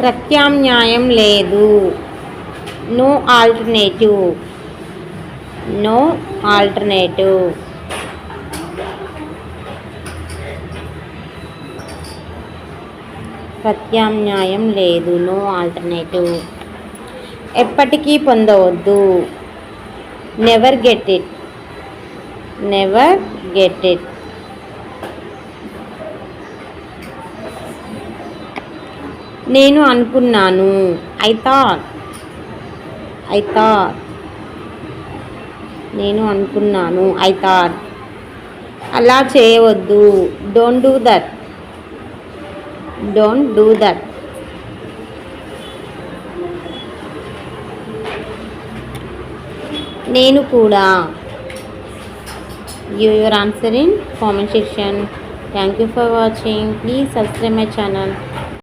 ప్రత్యామ్నాయం లేదు. No alternative. No alternative. ప్రత్యామ్నాయం లేదు. No alternative. ఎప్పటికీ పొందవద్దు. Never get it. Never get it. నేను అనుకున్నాను. I thought. I thought. నేను అనుకున్నాను. I thought. అలా చేయవద్దు. Don't do that. Don't do that. నేను కూడా. Give your answer in comment section. Thank you for watching. Please subscribe my channel.